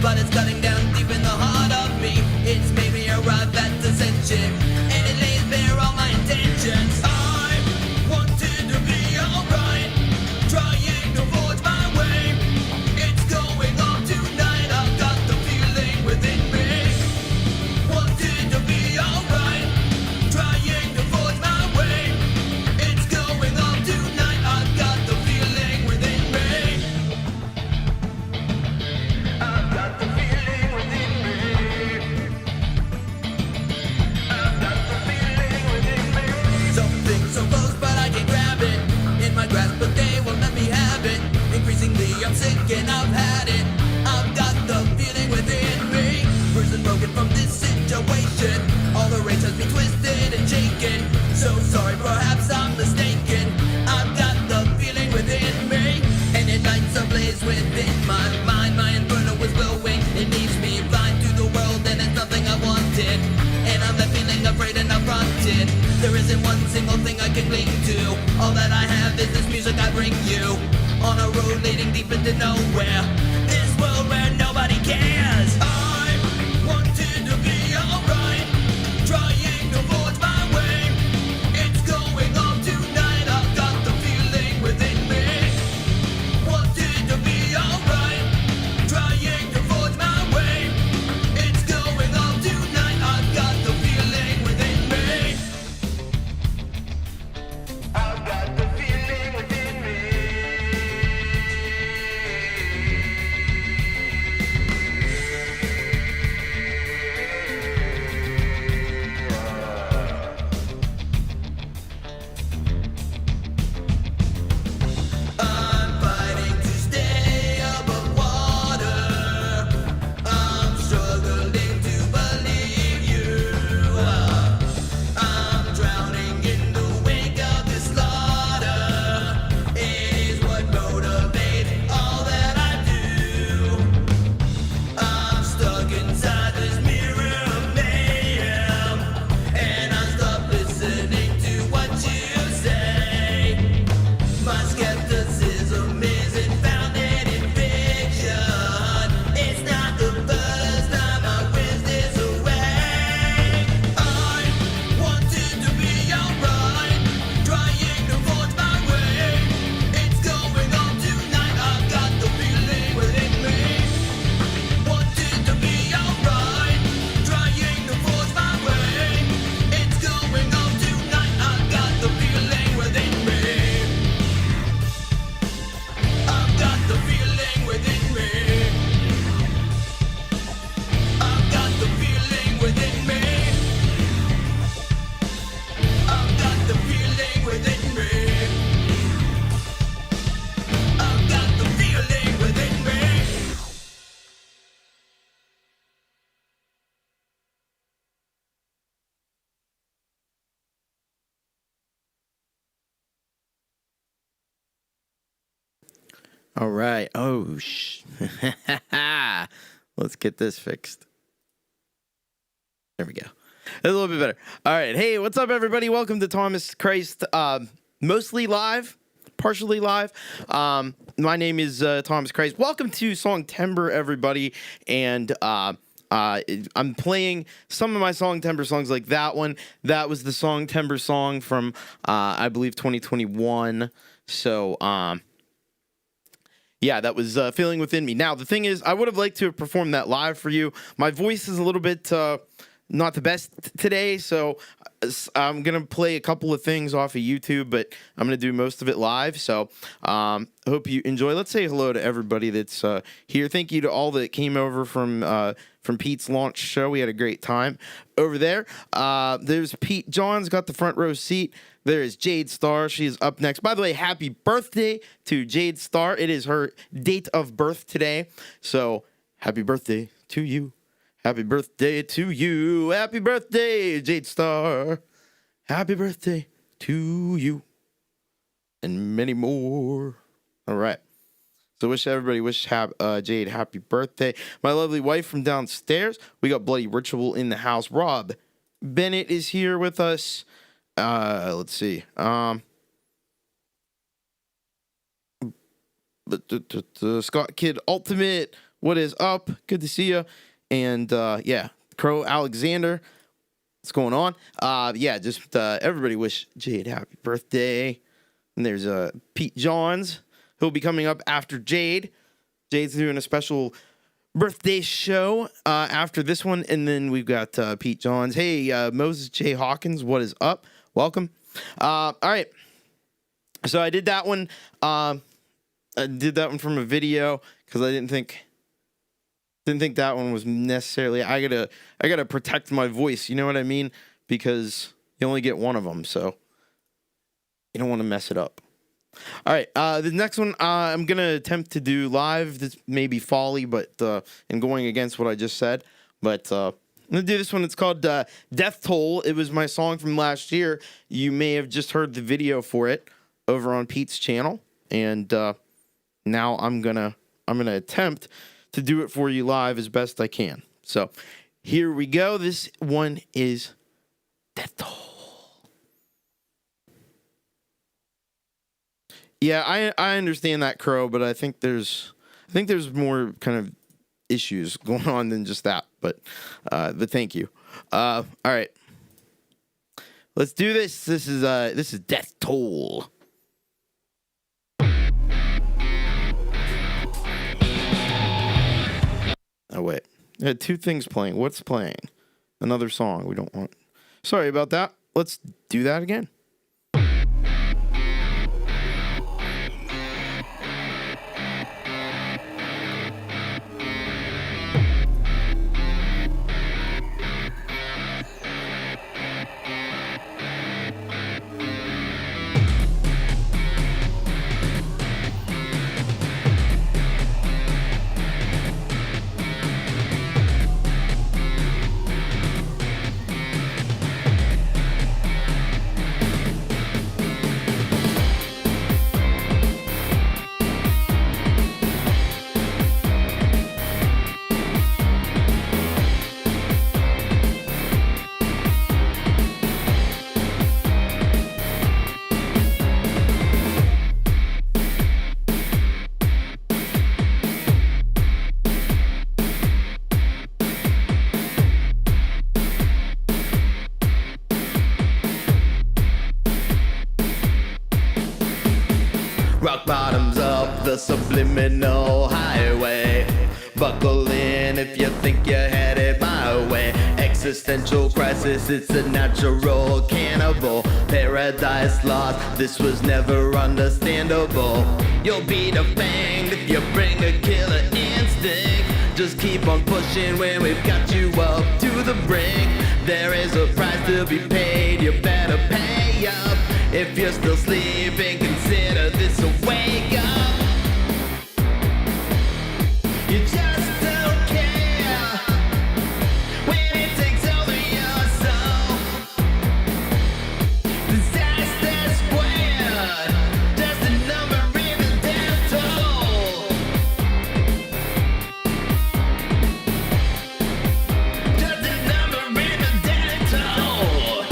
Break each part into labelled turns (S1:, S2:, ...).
S1: but it's cutting down deep in the heart of me. It's made me arrive at ascension, and it lays bare all my intentions. I wanted to be alright, trying to forge my way. It's going on tonight, I've got the feeling within me. Wanted to be alright, trying to forge my way. It's going on tonight, I've got the feeling within me. I've got the feeling within me. I've got the feeling within me. Something so close but I can't grab it. In my grasp but they won't let me have it. Increasingly I'm sick and I've had it. I've got the feeling within me. Person broken from this situation. All the rage has me twisted and shaken. So sorry, perhaps I'm mistaken. I've got the feeling within me, and it lights a blaze within my mind. My inferno is glowing, it leaves me blind to the world, and it's nothing I wanted. And I'm left feeling afraid and affronted. There isn't one single thing I can cling to. All that I have is this music I bring you. On a road leading deep into nowhere. This world where nobody cares. I wanted to be alright, trying to forge my way. It's going on tonight, I've got the feeling within me. Wanted to be alright, trying to forge my way. It's going on tonight, I've got the feeling within me. I've got the feeling within me. I'm fighting to stay above water. I'm struggling to believe you. I'm drowning in the wake of this slaughter. It is what motivates all that I do. I'm stuck inside this mirror of mayhem, and I stop listening to what you say. My skepticism isn't founded in fiction. It's not the first time I wish this away. I wanted to be alright, trying to forge my way. It's going on tonight, I've got the feeling within me. Wanted to be alright, trying to forge my way. It's going on tonight, I've got the feeling within me. I've got the feeling within me. I've got the feeling within me. I've got the feeling within me. I've got the feeling within me.
S2: All right. Oh, let's get this fixed. There we go. That's a little bit better. All right. Hey, what's up, everybody? Welcome to Thomas Christ, mostly live, partially live. My name is Thomas Christ. Welcome to song Tember, everybody. And I'm playing some of my song Tember songs, like that one. That was the song Tember song from, I believe, 2021. So, yeah, that was Feeling Within Me. Now, the thing is, I would have liked to have performed that live for you. My voice is a little bit not the best today, so I'm going to play a couple of things off of YouTube, but I'm going to do most of it live. So hope you enjoy. Let's say hello to everybody that's here. Thank you to all that came over from Pete's launch show. We had a great time over there. There's Pete John's got the front row seat. There is Jade Star. She is up next. By the way, happy birthday to Jade Star. It is her date of birth today. So happy birthday to you. Happy birthday to you. Happy birthday, Jade Star. Happy birthday to you. And many more. All right. So wish Jade happy birthday. My lovely wife from downstairs. We got Bloody Ritual in the house. Rob Bennett is here with us. Let's see. Scott Kid Ultimate. what is up? Good to see you. And yeah, Crow Alexander, what's going on? Yeah, just everybody wish Jade happy birthday. And there's Pete Johns, who'll be coming up after Jade. Jade's doing a special birthday show after this one, and then we've got Pete Johns. Hey, Moses J. Hawkins, what is up? Welcome. All right. So I did that one. I did that one from a video because I didn't think that one was necessarily. I gotta protect my voice. You know what I mean? Because you only get one of them, so you don't want to mess it up. All right. The next one I'm gonna attempt to do live. This may be folly, but and going against what I just said, but. I'm going to do this one. It's called Death Toll. It was my song from last year. You may have just heard the video for it over on Pete's channel. And now I'm gonna attempt to do it for you live as best I can. So here we go. This one is Death Toll. Yeah, I understand that, Crow, but I think there's more kind of issues going on than just that, but thank you. All right, let's do this. This is Death Toll. Oh wait, I had two things playing. What's playing? Another song we don't want. Sorry about that. Let's do that again. Rock bottoms up the subliminal highway. Buckle in if you think you're headed my way. Existential crisis, it's a natural cannibal. Paradise lost, this was never understandable. You'll be defanged if you bring a killer instinct. Just keep on pushing when we've got you up to the brink. There is a price to be paid, you better pay up. If you're still sleeping, consider this a wake up. You just don't care when it takes over your soul. Disaster squared, just a number in the death toll. Just a number in the death toll.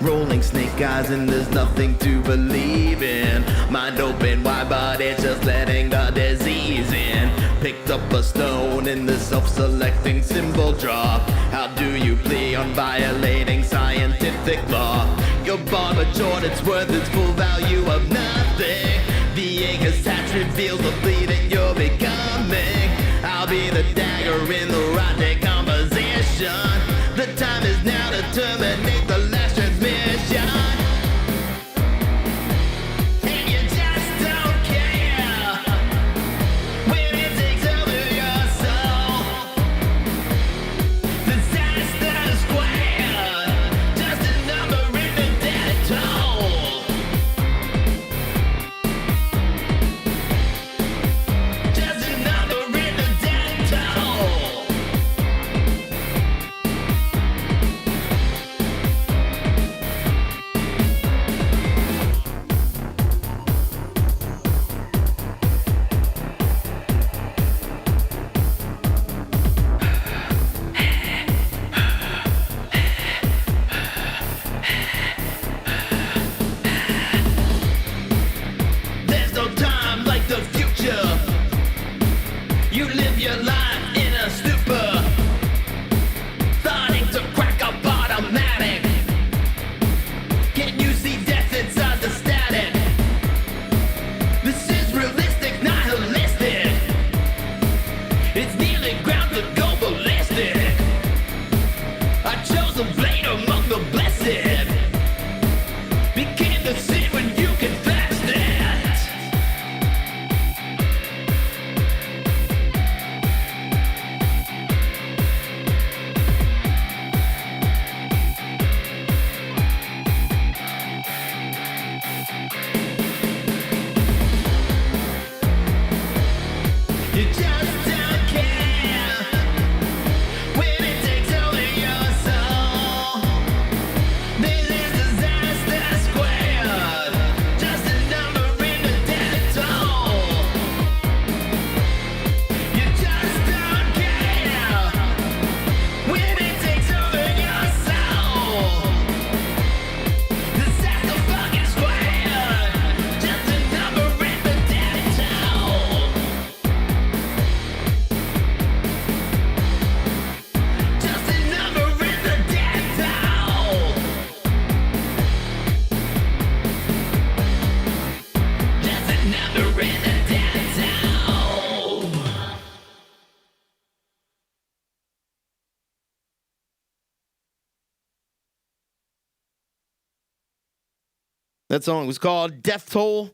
S2: Rolling snake eyes and there's nothing to believe in. Mind open wide but it's just letting the disease in. Picked up a stone in the self-selecting symbol draw. How do you plea on violating scientific law? You're born matured, it's worth its full value of nothing. The ink attached reveals the bleeding you're becoming. I'll be the dagger in the right decomposition. The time is now to terminate the last transmission. And you just don't care when it takes over your soul. Disaster squared, just a number in the death toll. Just a number in the death toll. That song was called Death Toll.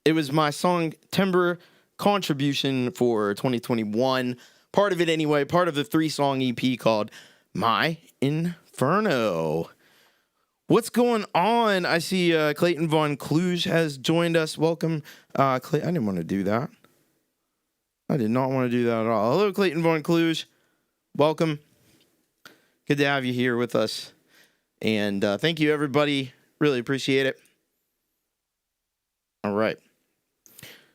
S2: It was my song Tembered contribution for 2021. Part of it anyway, part of the 3-song EP called My Inferno. What's going on? I see Clayton Von Kluge has joined us. Welcome. I didn't want to do that. I did not want to do that at all. Hello, Clayton Von Kluge. Welcome. Good to have you here with us. And thank you, everybody. Really appreciate it. All right.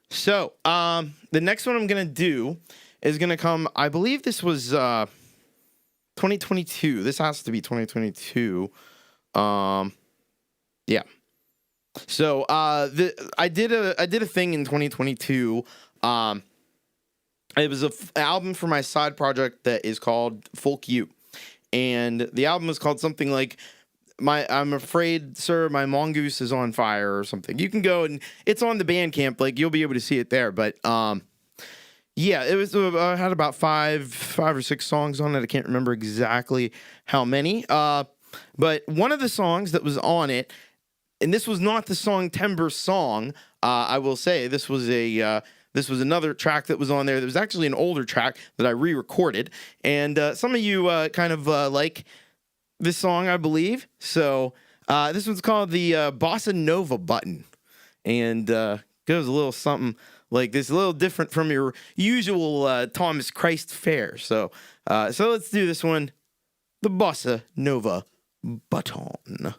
S2: So, the next one I'm going to do is going to come, I believe this was 2022. This has to be 2022. Yeah. So, I did a thing in 2022. It was an album for my side project that is called Folk You. And the album was called something like I'm afraid, sir, my mongoose is on fire or something. You can go and it's on the Bandcamp. Like, you'll be able to see it there. But, yeah, it was, I had about five or six songs on it. I can't remember exactly how many. But one of the songs that was on it, and this was not the song Timber Song, I will say. This was another track that was on there. That was actually an older track that I re-recorded. And some of you kind of like this song, I believe. So this one's called the Bossa Nova Button. And goes a little something like this, a little different from your usual Thomas Christ fare. So let's do this one, the Bossa Nova Button.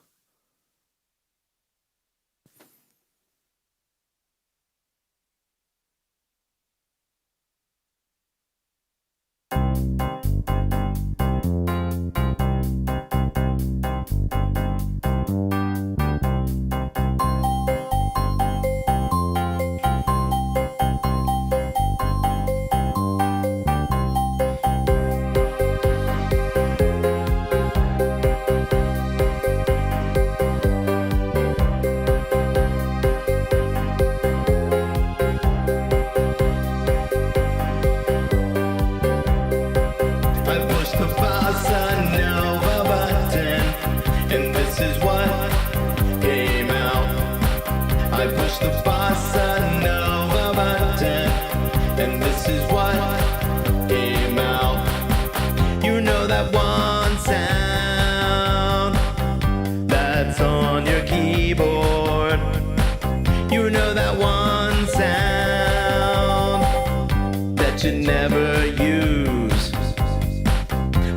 S2: You never use.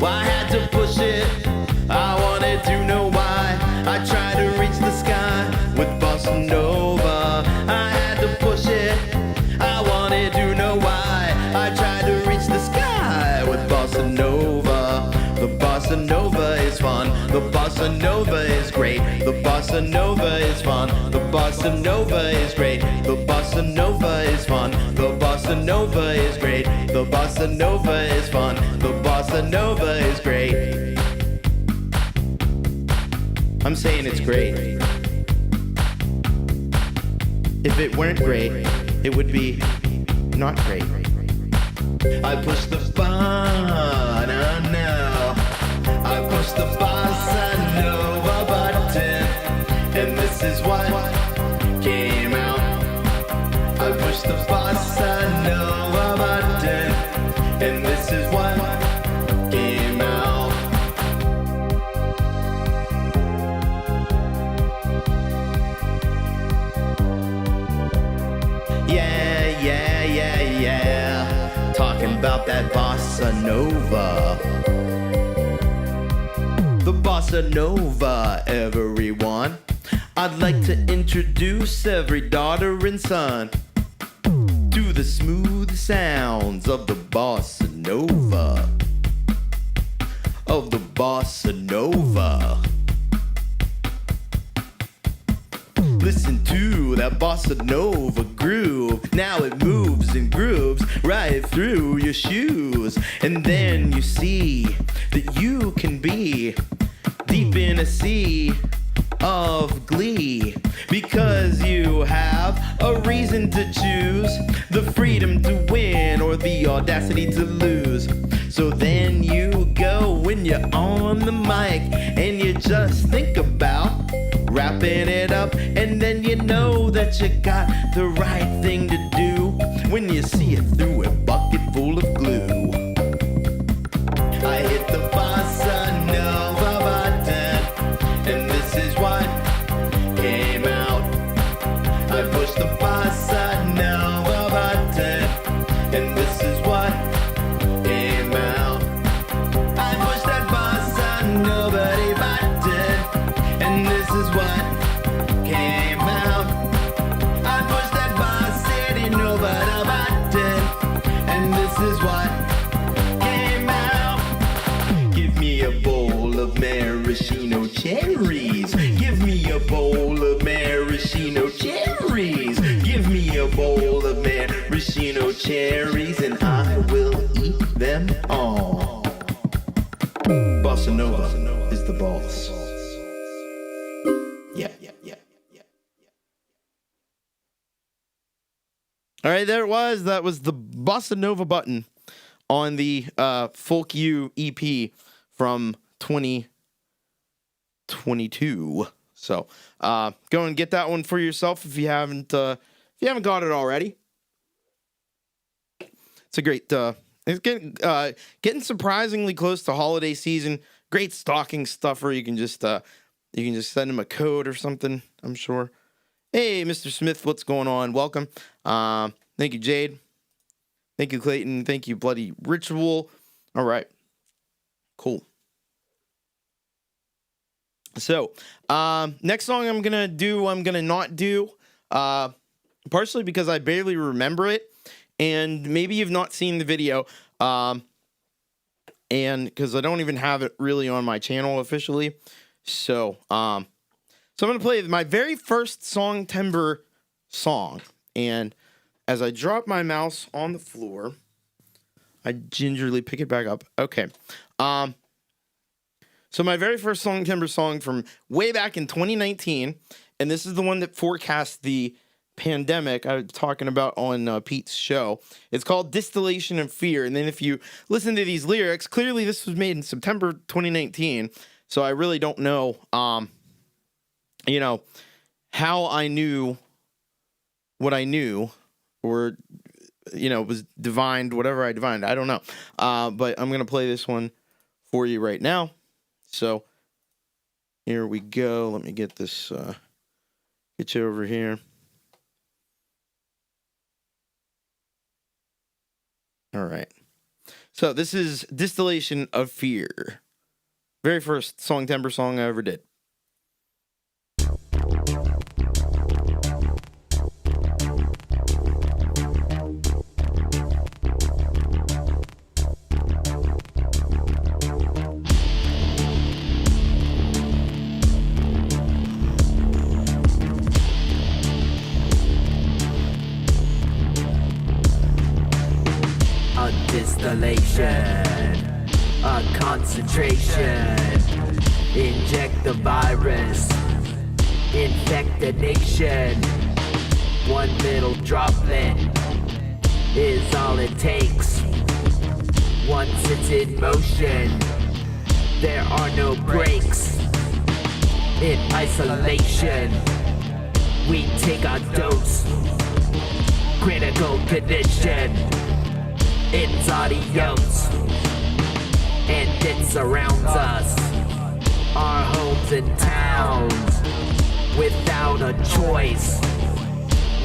S2: Well, I had to push it. I wanted to know why. I tried to reach the sky with Bossa Nova. I had to push it. I wanted to know why. I tried to reach the sky with Bossa Nova. The Bossa Nova is fun. The Bossa Nova is great. The Bossa Nova is fun. The Bossa Nova is great. The Bossa Nova is fun. The Bossa Nova is great. The Bossa Nova is fun. The Bossa Nova is great. I'm saying it's great. If it weren't great, it would be not great. I push the button now. I push the Bossa Nova button, and this is what came out. I push the Bossa Nova button, and this is what came out. Yeah, yeah, yeah, yeah. Talking about that Bossa Nova. The Bossa Nova, everyone. I'd like to introduce every daughter and son to the smooth sounds of the Bossa Nova. Of the Bossa Nova. Listen to that Bossa Nova groove. Now it moves and grooves right through your shoes. And then you see that you can be deep in a sea of glee, because you have a reason to choose, the freedom to win or the audacity to lose. So then you go when you're on the mic and you just think about wrapping it up, and then you know that you got the right thing to do when you see it through a bucket full of glue. I hit the bossa nova button, and this is what came out. I pushed the bossa nova button, and this is what came out. I pushed that bossa nova button, and this is what came out. I pushed that bossa nova button, and this is what came out. Give me a bowl of maraschino cherries. Give me a bowl of maraschino cherries. Give me a bowl of maraschino cherries, and I will eat them all. Bossa Nova is the boss. Yeah. All right, there it was. That was the Bossa Nova button on the Folk You EP from 2022. So go and get that one for yourself if you haven't got it already. It's a great. It's getting surprisingly close to holiday season. Great stocking stuffer. You can just send him a code or something, I'm sure. Hey, Mr. Smith, what's going on? Welcome. Thank you, Jade. Thank you, Clayton. Thank you, Bloody Ritual. All right. Cool. So, next song I'm going to not do, partially because I barely remember it, and maybe you've not seen the video, and because I don't even have it really on my channel officially. So I'm going to play my very first Tembered song, and as I drop my mouse on the floor, I gingerly pick it back up. Okay. So my very first Tembered song from way back in 2019, and this is the one that forecast the pandemic I was talking about on Pete's show. It's called Distillation of Fear. And then if you listen to these lyrics, clearly this was made in September 2019. So I really don't know, how I knew what I knew, or, was divined, whatever I divined. I don't know. But I'm going to play this one for you right now. So here we go. Let me get this, get you over here. All right. So this is Distillation of Fear. Very first Tembered song I ever did.
S3: Distillation, a concentration, inject the virus, infect the nation. One little droplet is all it takes. Once it's in motion, there are no breaks. In isolation, we take our dose. Critical condition, it's adios, and it surrounds us, our homes and towns. Without a choice,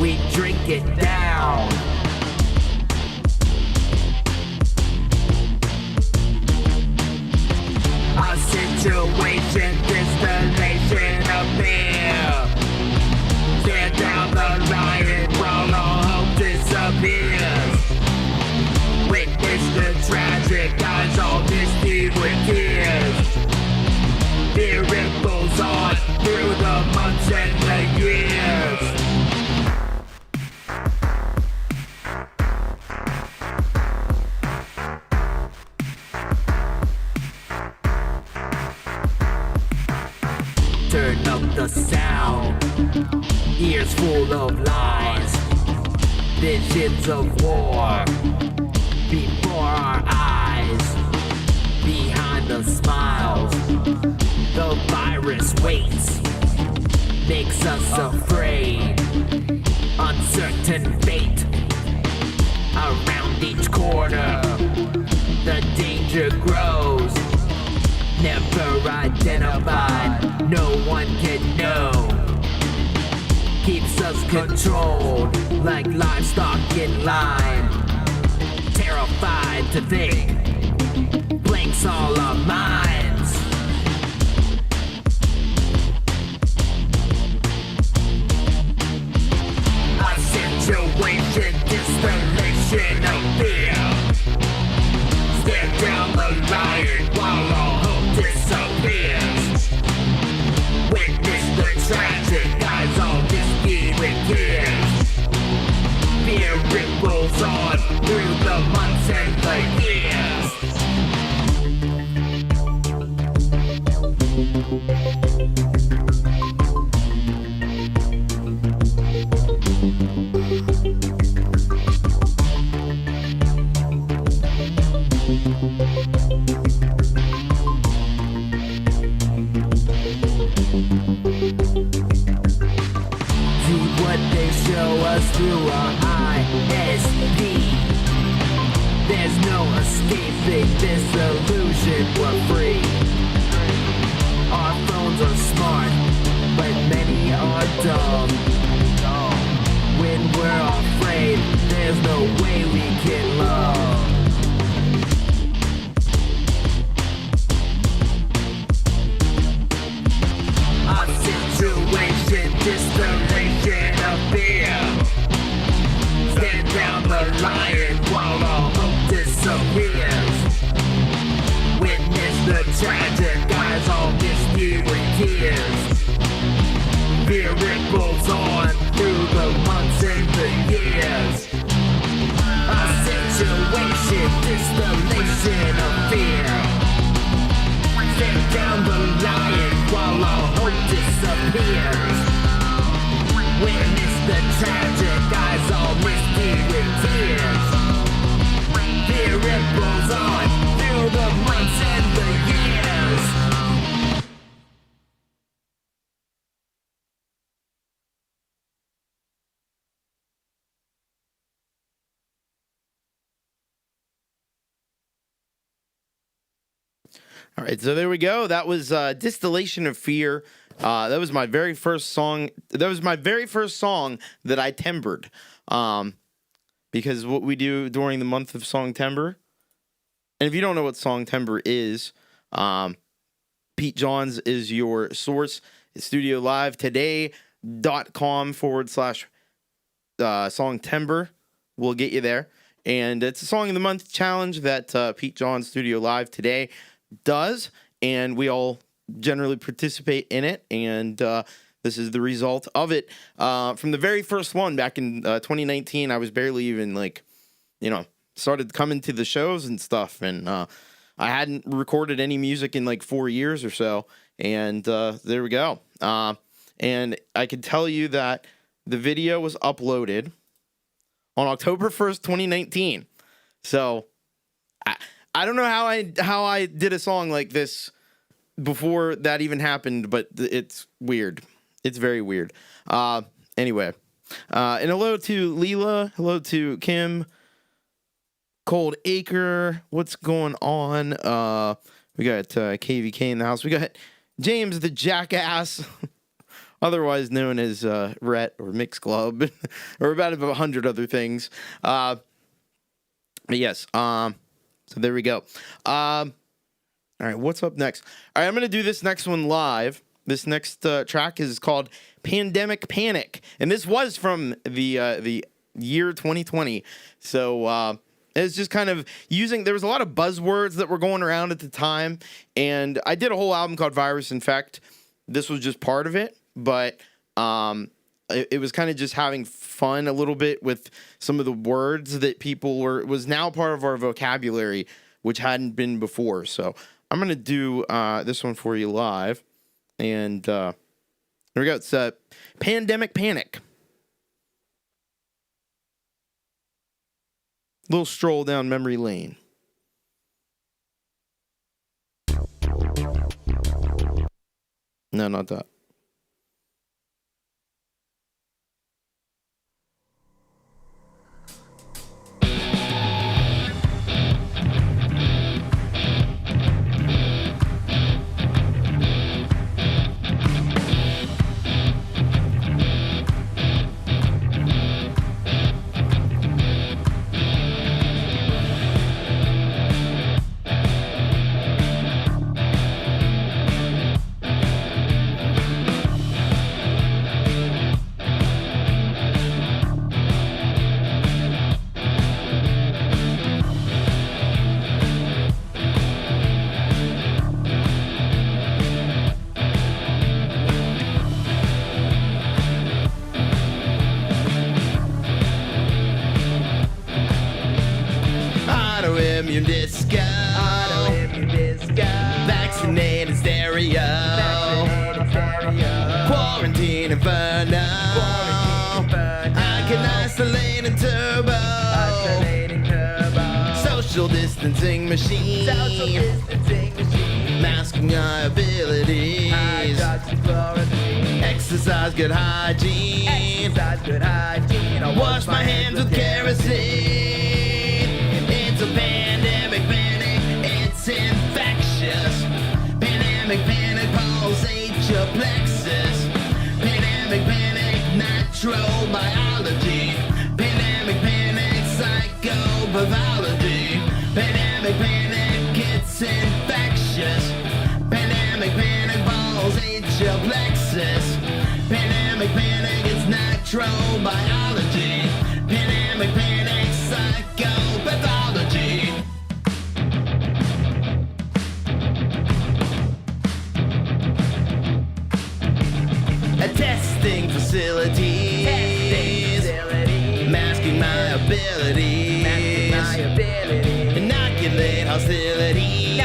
S3: we drink it down. A situation, distillation of fear. Tear down the riot while all hope disappears. Witness the tragic, eyes all misty with tears. Fear ripples on through the months and the years. Turn up the sound, ears full of lies, visions of war. Before our eyes, behind the smiles, the virus waits makes us afraid. Uncertain fate around each corner. The danger grows, never identified. No one can know. Keeps us controlled like livestock in line. Terrified to think, blanks all our minds. A situation, distillation of fear. Stare down the line while all hope disappears. Witness the tragic eyes all misty with tears. Fear ripples on through the months and the years. What they show us through our ISP. There's no escaping this illusion, we're free. Our phones are smart, but many are dumb. When we're afraid, there's no way we can love. A situation, distillation of fear. Stand down the line while all hope disappears. Witness the tragic eyes all misty with tears. Fear ripples on through the months and the years. A situation, distillation of fear. Stand down the line while all hope disappears. Witness the tragic eyes all misty with tears. Fear ripples on through the months and the years.
S2: All right, so there we go. That was Distillation of Fear. That was my very first song. That was my very first song that I tembered. Because what we do during the month of Songtember, and if you don't know what Songtember is, Pete Johns is your source. It's Studio Live today.com/Songtember will get you there. And it's a Song of the Month challenge that Pete Johns Studio Live Today does, and we all generally participate in it, and this is the result of it. From the very first one back in 2019, I was barely even started coming to the shows and stuff, and I hadn't recorded any music in like 4 years or so, and there we go. And I can tell you that the video was uploaded on October 1st, 2019. So I don't know how I did a song like this before that even happened, but it's weird. It's very weird. Anyway, and hello to Leela. Hello to Kim. Cold Acre. What's going on? We got KVK in the house. We got James the Jackass, otherwise known as Rhett or Mix Club, or about 100 other things. But yes. So there we go. All right, what's up next? All right, I'm going to do this next one live. This next track is called Pandemic Panic. And this was from the year 2020. So it's just kind of there was a lot of buzzwords that were going around at the time. And I did a whole album called Virus Infect. This was just part of it. But it was kind of just having fun a little bit with some of the words that was now part of our vocabulary, which hadn't been before. So I'm going to do this one for you live. And here we go. It's Pandemic Panic. Little stroll down memory lane. No, not that. Autoimmune disco.
S3: Autoimmune disco.
S2: Vaccinated stereo.
S3: Vaccinated stereo.
S2: Quarantine inferno.
S3: Quarantine inferno.
S2: I can isolate and turbo.
S3: Isolating turbo.
S2: Social distancing machine.
S3: Social distancing machine.
S2: Masking our abilities.
S3: Hydroxychloroquine.
S2: Exercise, good hygiene.
S3: Exercise, good hygiene. I
S2: Wash my hands with kerosene. It's a pandemic panic. It's infectious. Pandemic panic pulsates your plexus. Pandemic panic nitrobiology. Pandemic panic psychopathology. Pandemic panic it's infectious. Pandemic panic pulsates your plexus. Pandemic panic it's nitrobiology. Pandemic panic psychopathology. A testing facility. Masking my abilities. Inoculate hostilities.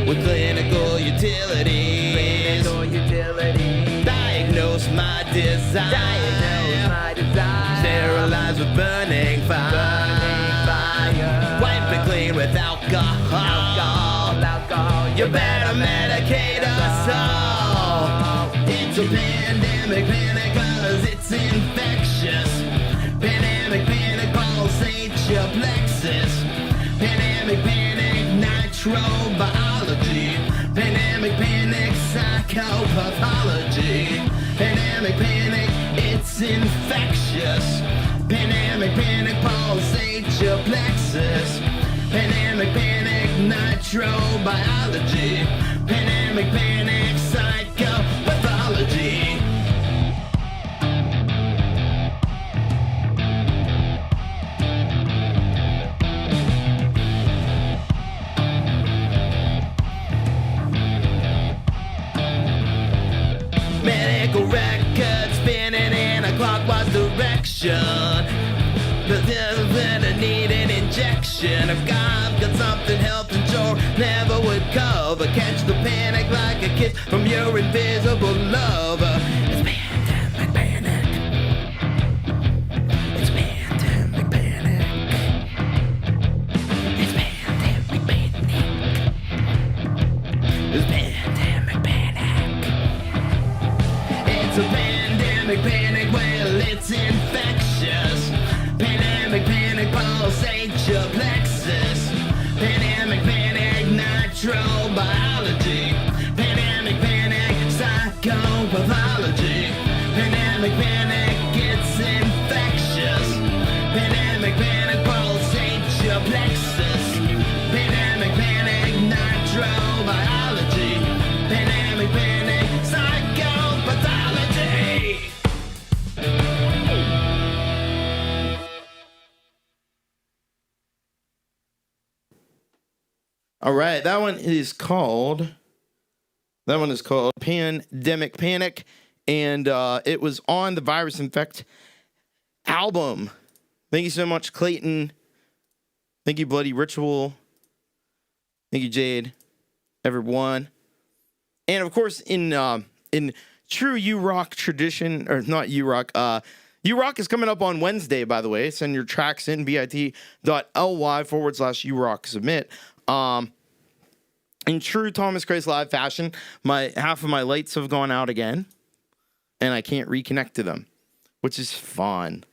S2: With clinical utilities. Diagnose my desire. Sterilize with burning fire. Wipe it clean with alcohol. You better medicate us all. It's a pandemic panic cause it's infectious. Pandemic panic pulsates your plexus. Pandemic panic nitrobiology. Pandemic panic psychopathology. Pandemic panic it's infectious. Pandemic panic pulsates your plexus. Pandemic panic nitrobiology. Pandemic panic psychopathology. Medical records spinning in a clockwise direction. But then I need an injection. If I've got something health insurance never would cover. Catch the panic like a kiss from your invisible lover. It's pandemic panic. It's pandemic panic. It's pandemic panic. It's pandemic panic. It's a pandemic panic. Well, it's infectious. Pandemic panic pulsates your plexus. Pandemic panic nitrobiology. Pandemic panic psychopathology. Pandemic panic it's infectious. Pandemic panic pulsates your plexus. Pandemic panic nitrobiology. Pandemic panic psychopathology. All right, that one is called Pandemic Panic, and it was on the Virus Infect album. Thank you so much, Clayton. Thank you, Bloody Ritual. Thank you, Jade. Everyone. And of course, in true U-Rock tradition, or not U-Rock, U-Rock is coming up on Wednesday, by the way. Send your tracks in, bit.ly/U-Rock submit. In true Thomas Christ Live fashion, half of my lights have gone out again, and I can't reconnect to them, which is fun.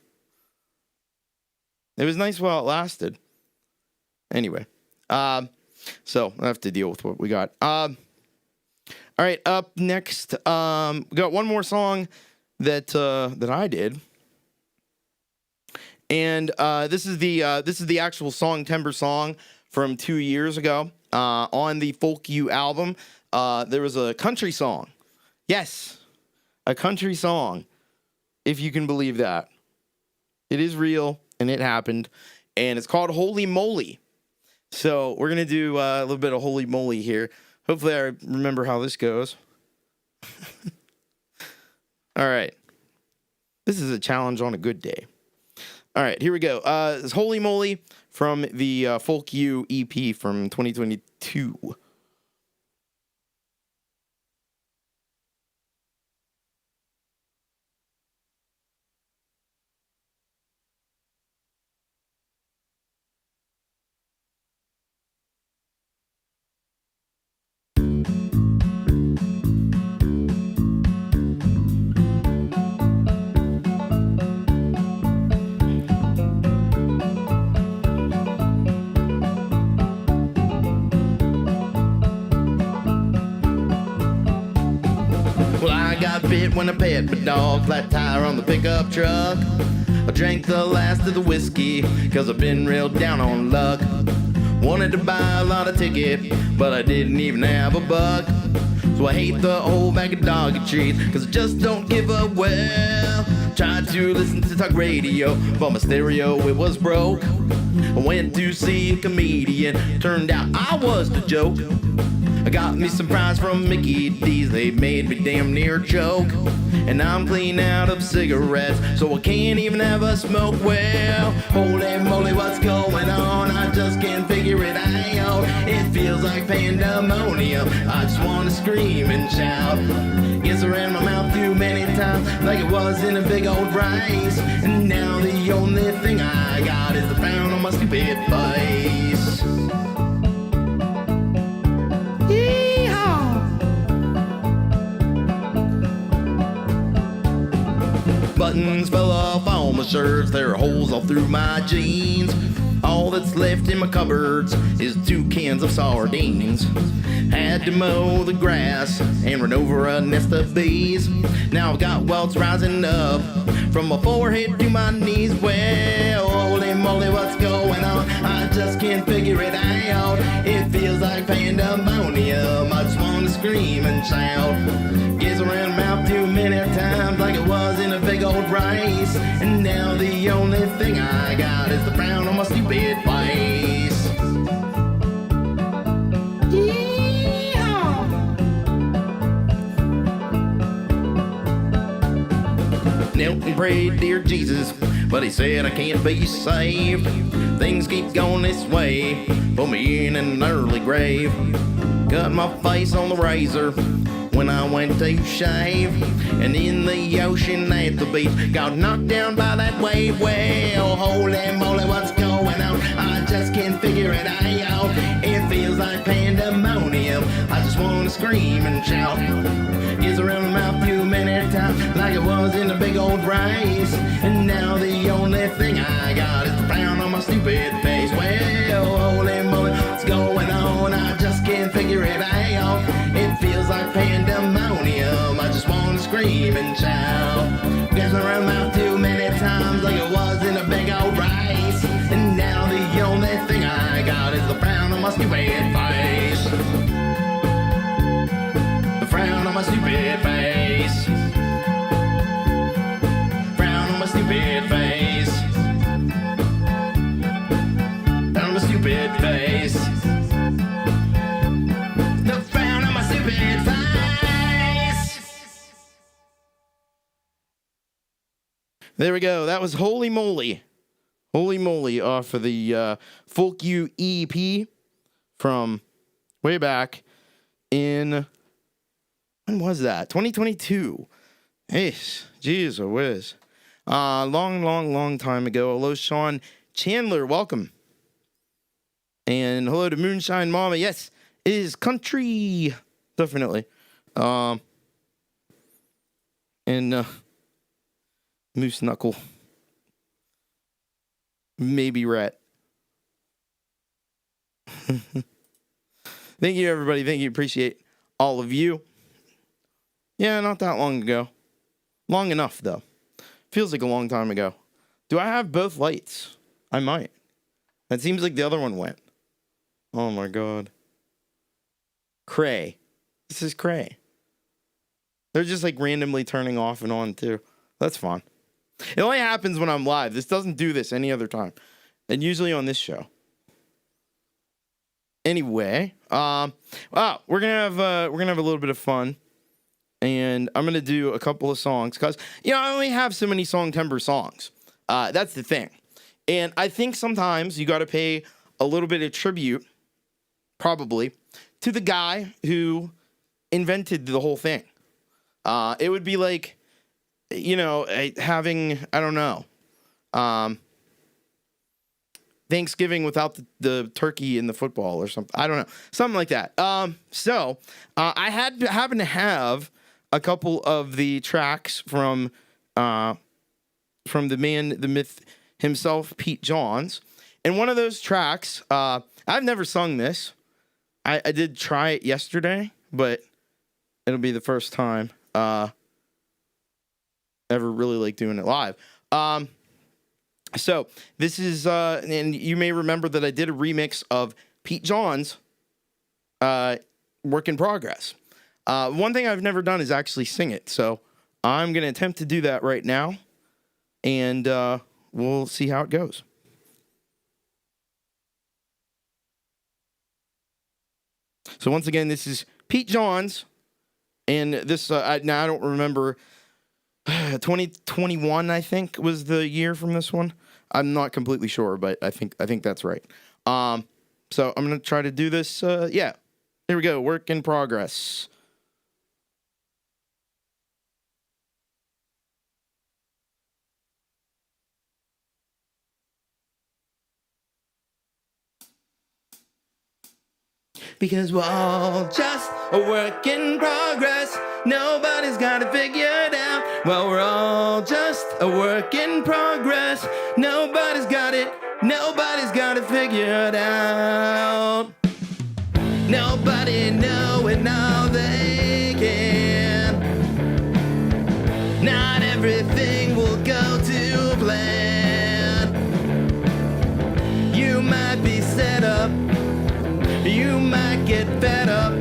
S2: It was nice while it lasted. Anyway, so I have to deal with what we got. All right, up next, we got one more song that I did, and this is the actual song, Tembered song from 2 years ago. On the Folk You album, there was a country song. Yes, a country song, if you can believe that. It is real, and it happened, and it's called Holy Moly. So we're going to do a little bit of Holy Moly here. Hopefully I remember how this goes. All right. This is a challenge on a good day. All right, here we go. It's Holy Moly from the Folk You EP from 2022. Well, I got bit when I pet my dog, flat tire on the pickup truck. I drank the last of the whiskey, cause I've been real down on luck. Wanted to buy a lot of ticket, but I didn't even have a buck. So I hate the whole bag of dog treats, cause I just don't give a well. Tried to listen to talk radio, but my stereo, it was broke. I went to see a comedian, turned out I was the joke. I got me some fries from Mickey D's, they made me damn near choke. And I'm clean out of cigarettes, so I can't even have a smoke. Well, holy moly, what's going on? I just can't figure it out. It feels like pandemonium, I just wanna scream and shout. Yes, I ran my mouth too many times, like it was in a big old rice. And now the only thing I got is the frown on my stupid face. Buttons fell off all my shirts, there are holes all through my jeans. All that's left in my cupboards is 2 cans of sardines. Had to mow the grass and run over a nest of bees. Now I've got welts rising up from my forehead to my knees. Well, holy moly, what's going on? I just can't figure it out. It feels like pandemonium, I just wanna scream and shout. Guess I ran my mouth too many times, like it was in a big old rice. And now the only thing I got is the frown on my stupid face. Knelt and prayed, dear Jesus, but he said I can't be saved. Things keep going this way, put me in an early grave. Cut my face on the razor when I went to shave. And in the ocean at the beach, got knocked down by that wave. Well, holy moly, what's going on? I just can't figure it out. It feels like pandemonium, I just wanna scream and shout. Gets around my mouth too many times, like it was in a big old rice. And now the only thing I got is the frown on my stupid face. Well, holy moly, what's going on? I just can't figure it out. It feels like pandemonium, I just wanna scream and shout. Gets around my mouth too many times, like it was in a big old rice. And now the only thing I got is the frown on my stupid face. The frown on my stupid face. Frown on my stupid face. Frown on my stupid face. The frown on my stupid face. There we go. That was Holy Moly. Holy Moly off of the Folk You EP from way back in, when was that? 2022. Hey, jeez, a whiz. Long time ago. Hello, Sean Chandler. Welcome. And hello to Moonshine Mama. Yes, it is country. Definitely. And Moose Knuckle. Maybe Rat. Thank you, everybody. Thank you. Appreciate all of you. Yeah, not that long ago. Long enough, though. Feels like a long time ago. Do I have both lights? I might. It seems like the other one went. Oh, my God. Cray. This is cray. They're just like randomly turning off and on, too. That's fun. It only happens when I'm live. This doesn't do this any other time. And usually on this show. Anyway, we're gonna have a little bit of fun, and I'm gonna do a couple of songs because I only have so many Songtember songs. That's the thing. And I think sometimes you got to pay a little bit of tribute, probably, to the guy who invented the whole thing. It would be like, having, I don't know, Thanksgiving without the turkey and the football or something. I don't know. Something like that. So I happen to have a couple of the tracks from the man, the myth himself, Pete Johns. And one of those tracks, I've never sung this. I did try it yesterday, but it'll be the first time ever really like doing it live. So this is, and you may remember that I did a remix of Pete Johns' Work in Progress. One thing I've never done is actually sing it. So I'm going to attempt to do that right now. And we'll see how it goes. So once again, this is Pete Johns. And this, now I don't remember, 2021, I think, was the year from this one. I'm not completely sure, but I think that's right. So I'm gonna try to do this. Yeah, here we go. Work in progress. Because we're all just a work in progress. Nobody's got it figured out. Well, we're all just a work in progress. Nobody's got it figured out. Nobody knowing all they can. Not everything will go to plan. You might be set up. You might get fed up.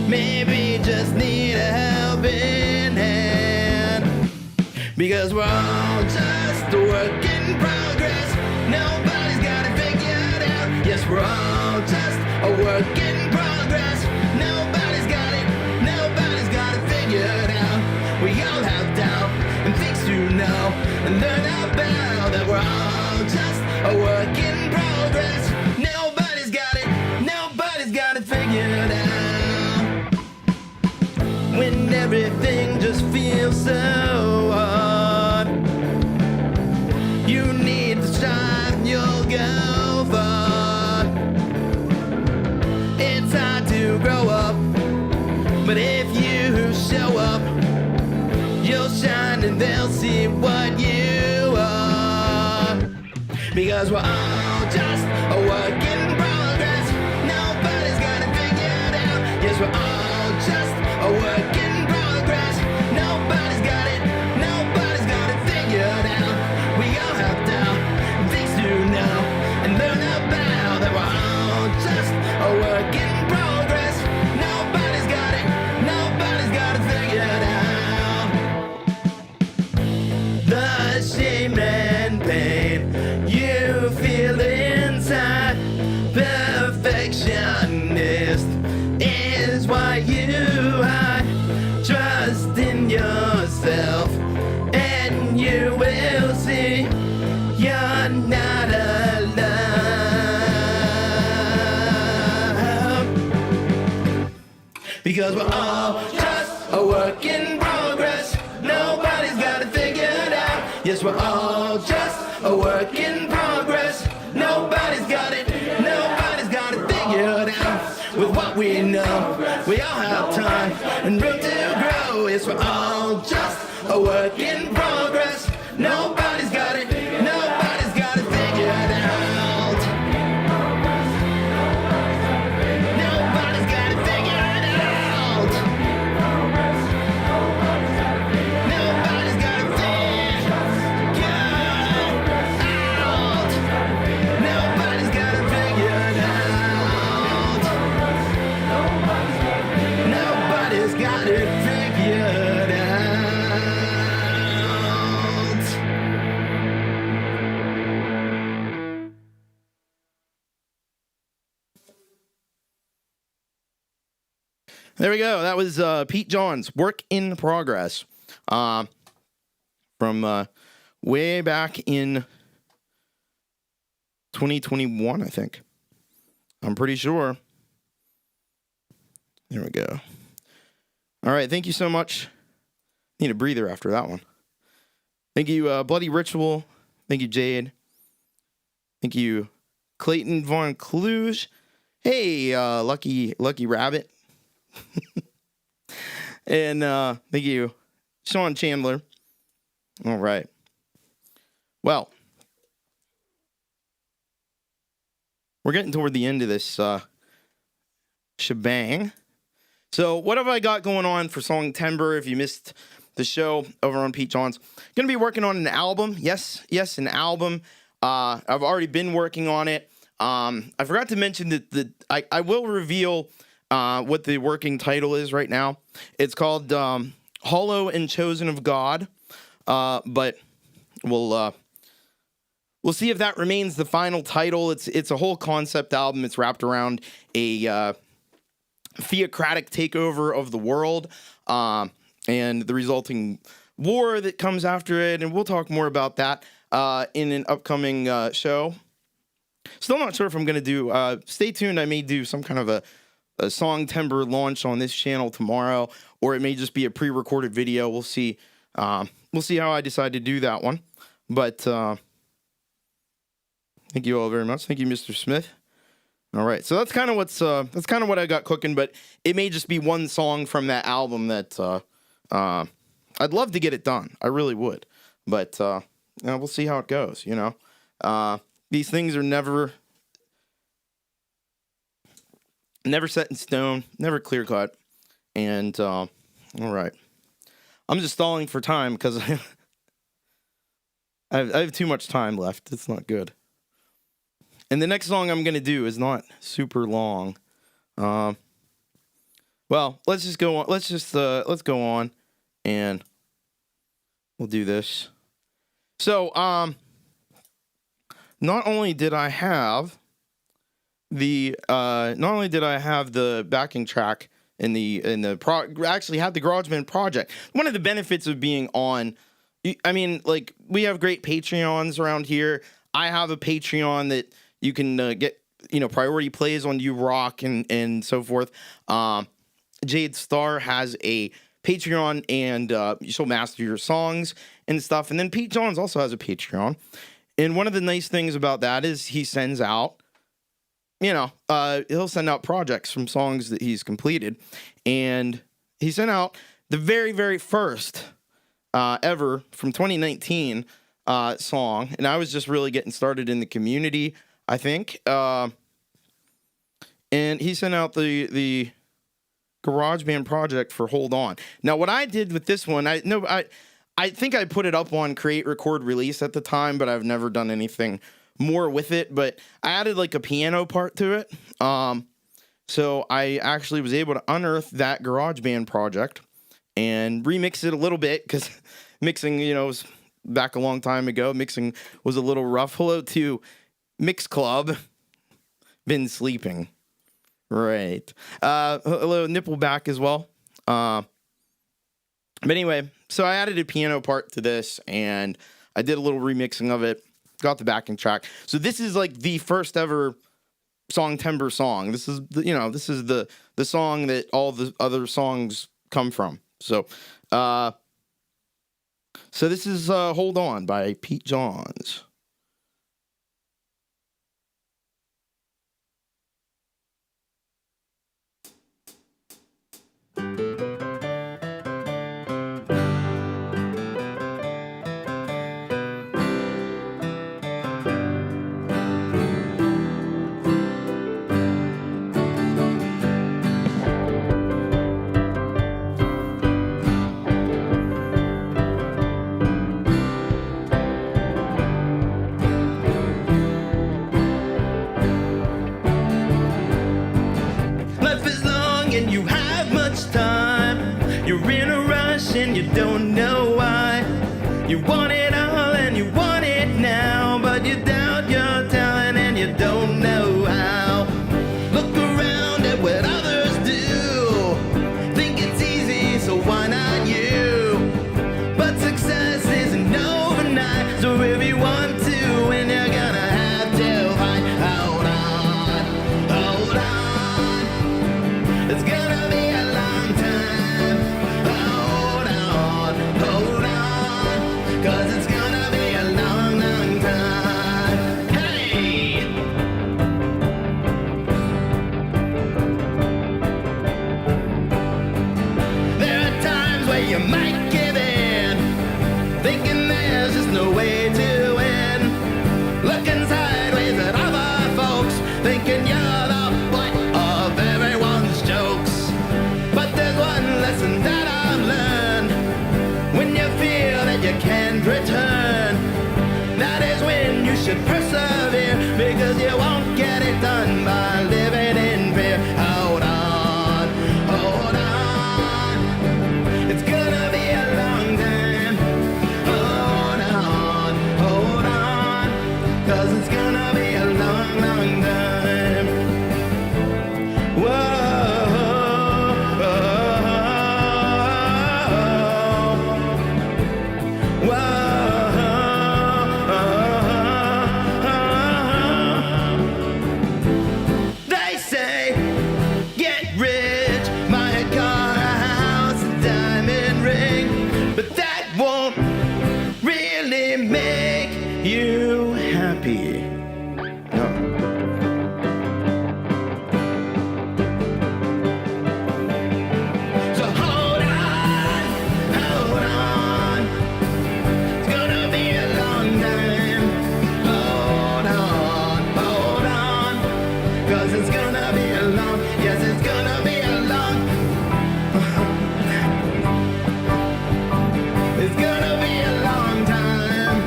S2: Maybe just need a helping hand. Because we're all just a work in progress. Nobody's got it figured out. Yes, we're all just a work in progress. Nobody's got it figured out. We all have doubt and things to know and learn about. That we're all just a work in progress. Nobody's got it figured out. When everything just feels so hard, you need to strive, you'll go far. It's hard to grow up, but if you show up, you'll shine and they'll see what you are. Because we're all just a work in progress. Nobody's got it figured out. Yes, we're all just a work in progress. Nobody's got it figured out. We all have doubt and things to know and learn about. That we're all just a work in progress. Nobody's got it figured out. The shame and pain you feel inside, perfectionist is why you hide. Trust in yourself and you will see you're not alone. Because we're all just a work in progress. Nobody's got it figured out. Yes, we're all just a work in progress. Nobody's got it figured out. With what we know, we all have time and room to grow. Yes, we're all just a work in progress. Nobody's got it figured out. Nobody's got it figured out. Nobody's got it figured out. Nobody's got it figured out. Nobody's got it figured out. There we go. That was Pete Johns' Work in Progress. From way back in 2021, I think. I'm pretty sure. There we go. All right, thank you so much. Need a breather after that one. Thank you, Bloody Ritual. Thank you, Jade. Thank you, Clayton Von Cluj. Hey, Lucky Rabbit. And thank you, Sean Chandler. All right. Well, we're getting toward the end of this shebang. So what have I got going on for song Tembered? If you missed the show over on Pete John's, going to be working on an album. Yes, an album. I've already been working on it. I forgot to mention that I will reveal what the working title is right now. It's called Hollow and Chosen of God. But we'll see if that remains the final title. It's a whole concept album. It's wrapped around a theocratic takeover of the world, and the resulting war that comes after it. And we'll talk more about that in an upcoming show. Still not sure if I'm going to do. Stay tuned. I may do some kind of a song Tembered launch on this channel tomorrow, or it may just be a pre-recorded video. We'll see. We'll see how I decide to do that one. But thank you all very much. Thank you, Mr. Smith. All right, so that's kind of what I got cooking. But it may just be one song from that album that I'd love to get it done. I really would. But we'll see how it goes. These things are never set in stone, never clear cut. And all right, I'm just stalling for time because I have too much time left. It's not good. And the next song I'm gonna do is not super long. Well, let's just go on. Let's go on, and we'll do this. So, not only did I have the backing track actually had the GarageBand project. One of the benefits of being on, I mean, like, we have great Patreons around here. I have a Patreon that you can get, priority plays on You Rock and so forth. Jade Starr has a Patreon, and she'll master your songs and stuff. And then Pete Johns also has a Patreon. And one of the nice things about that is he sends out, he'll send out projects from songs that he's completed. And he sent out the very, very first ever from 2019 song. And I was just really getting started in the community, I think. And he sent out the GarageBand project for Hold On. Now, what I did with this one, I think I put it up on Create, Record, Release at the time, but I've never done anything more with it. But I added like a piano part to it. So I actually was able to unearth that GarageBand project and remix it a little bit, because mixing, was back a long time ago. Mixing was a little rough. Hello to Mix Club. Been sleeping. Right. Hello, Nippleback as well. But anyway, so I added a piano part to this, and I did a little remixing of it. Got the backing track. So this is like the first ever song Tembered song. This is the song that all the other songs come from. So this is Hold On by Pete Johns.
S1: Life is long and you have much time. You're in a rush and you don't know why. You want it all and you want it now, but you doubt your talent and you don't know how. Look around at what others do. Think it's easy, so why not you? But success isn't overnight, so if you want to, and you're gonna have to fight.
S2: no way to win. Looking sideways at other folks, thinking you're the butt of everyone's jokes. But there's one lesson that I've learned. When you feel that you can't return, that is when you should persevere, because you won't get it done by living in fear. Hold on, hold on. It's gonna be a long time. Hold on, 'cause it's gonna be a long, long time. Whoa. They say, get rich, my car, a house, a diamond ring, but that won't really make you happy. No. So hold on, hold on. It's gonna be a long time. Hold on, 'cause it's gonna be a long, yes, it's gonna be a long. It's gonna be a long time.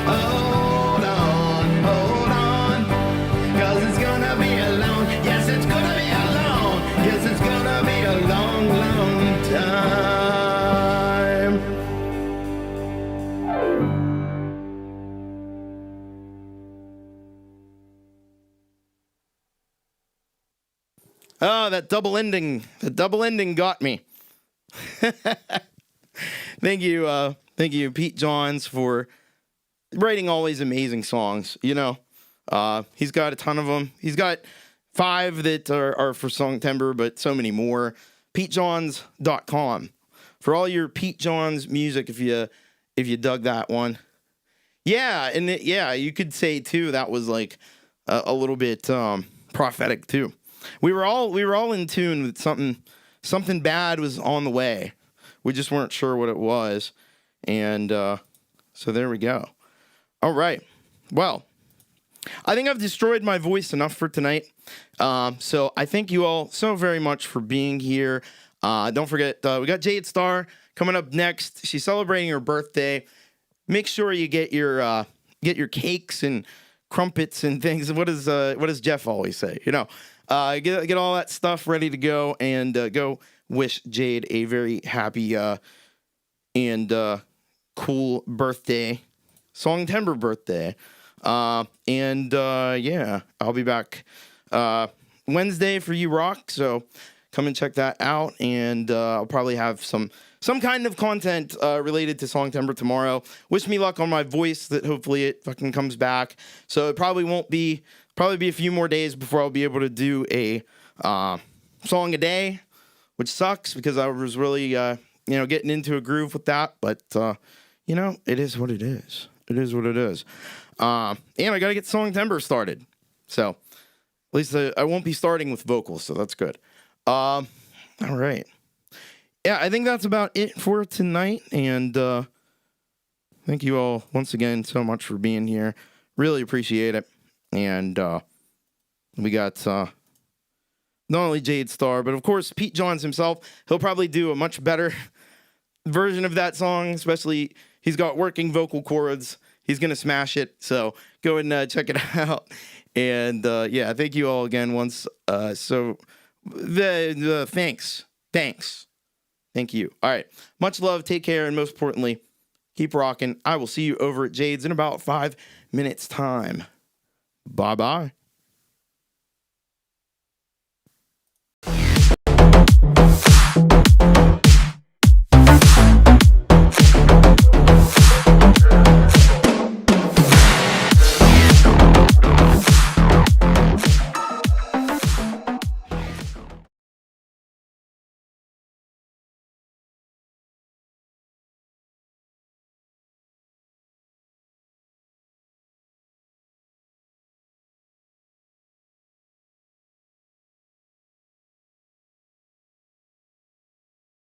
S2: Hold on, 'cause it's gonna be a long, yes, it's gonna be a long, yes, it's gonna be a long, long time. Oh, that double ending got me. Thank you, Pete Johns, for writing all these amazing songs. You know, he's got a ton of them. He's got 5 that are for Songtember, but so many more. PeteJohns.com for all your Pete Johns music. If you dug that one, yeah, and you could say too that was like a little bit prophetic too. We were all in tune with something bad was on the way. We just weren't sure what it was. And so there we go. All right. Well, I think I've destroyed my voice enough for tonight. So I thank you all so very much for being here. Don't forget, we got Jade Star coming up next. She's celebrating her birthday. Make sure you get your cakes and crumpets and things. What does Jeff always say? You know, get all that stuff ready to go and go wish Jade a very happy and cool birthday, Songtember birthday. Yeah, I'll be back Wednesday for You Rock, so come and check that out, and I'll probably have some kind of content related to Songtember tomorrow. Wish me luck on my voice, that hopefully it fucking comes back. So it probably be a few more days before I'll be able to do a song a day, which sucks because I was really getting into a groove with that, but it is what it is. It is what it is. And I gotta get Songtember started, so at least I won't be starting with vocals, so that's good. All right. Yeah, I think that's about it for tonight, and thank you all once again so much for being here. Really appreciate it. And we got not only Jade Star, but of course Pete Johns himself. He'll probably do a much better version of that song, especially he's got working vocal cords. He's going to smash it, so go and check it out. And thank you all again once. Thanks. Thank you. All right. Much love. Take care. And most importantly, keep rocking. I will see you over at Jade's in about 5 minutes time. Bye-bye.